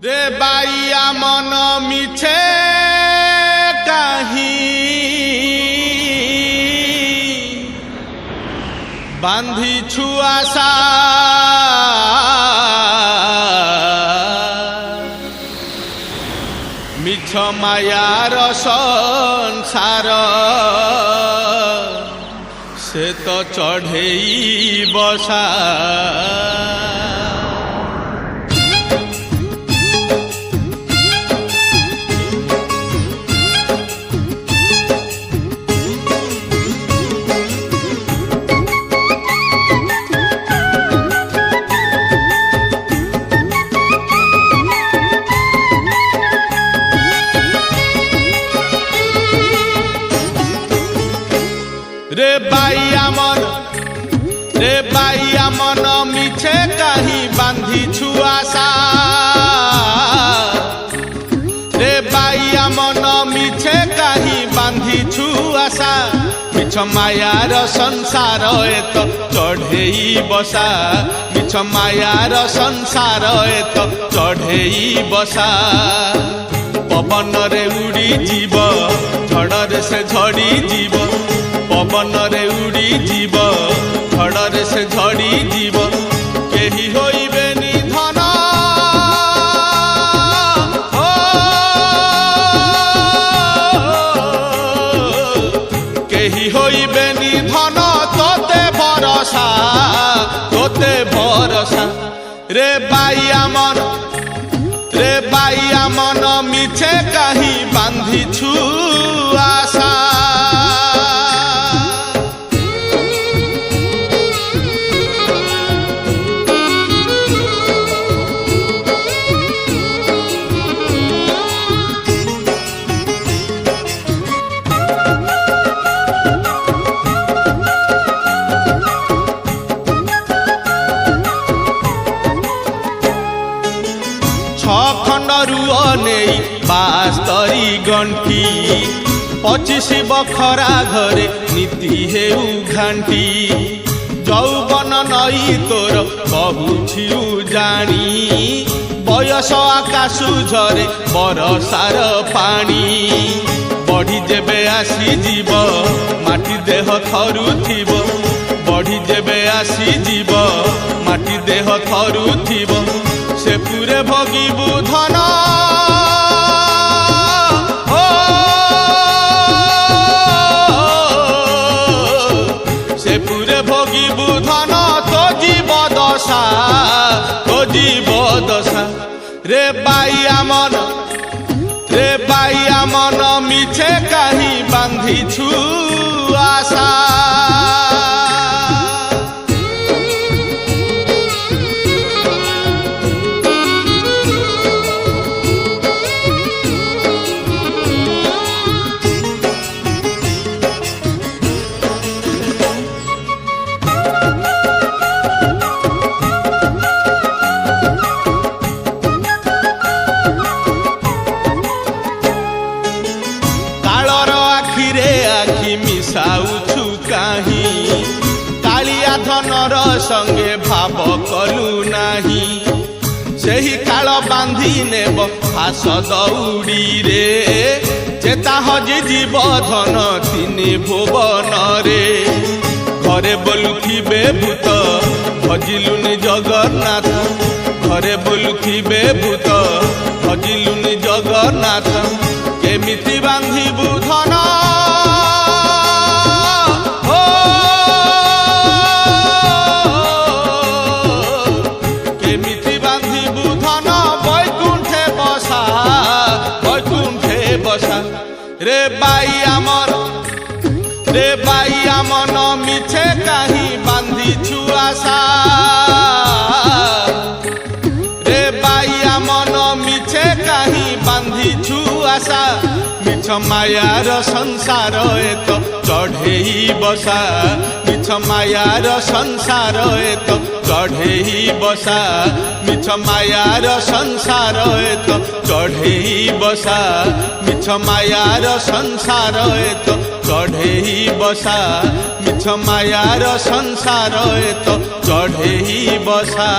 रे बाइया मन मिछे काहीं बांधी छुआसा मिछ मायार संसार से तो चढ़ेई बसा रे बाइया मन मिछे कहीं बांधी छुआसा रे बाइया मन मिछे कहीं बांधी छुआसा मिछ मायार संसार तो चढ़ेई बसा मिछ मायार संसार तो चढ़ेई बसा पवन रे उड़ी जीव झड़े से झड़ी जीव पवन रे उड़ी जीव झड़े से झड़ी जीव केही होइबे निधन केही होइबे निधन तोते भरसा रे बाइया मन मिछे कहीं बांधी छुआसा नहीं 72 गंटी 25 बखरा घरे नीति हेउ घाटी जौवन नई तोर कहूछिउ जानी बयस आकाशु झरे बरसार पानी बढ़ी जेबे आसी जीव माटी देह थरुथिब बढ़ी जेबे आसी जीव माटी देह थरुथिब से पूरे भोगिबु धन से पूरे भोगिबु धन तो जीव दशा रे बाइया मन मिछे कहीं बांधी छुआसा मिसाउछु काहीं कालिया धनर संगे भाव कलु नाही सेही काल बांधी नेब फास दौड़ी रे चेता हजि जीव धन तिनि भुवन रे घरे बोलुथिबे भूत भजिलुनि जगन्नाथ घरे बोलुथिबे भूत भजिलुनि जगन्नाथ केमिति बांधिबु धन रे बाइया मन मिछे कहीं बांधी छुआसा रे बाइया मन मिछे कहीं बांधी छुआसा मिछ मायार संसार तो चढ़ेई बसा मिछ मायार संसार तो चढ़ेई बसा मिछ मायार संसार तो चढ़ेई बसा मिछ मायार संसार तो चढ़ेई बसा मिछ मायार संसार तो चढ़ेई बसा।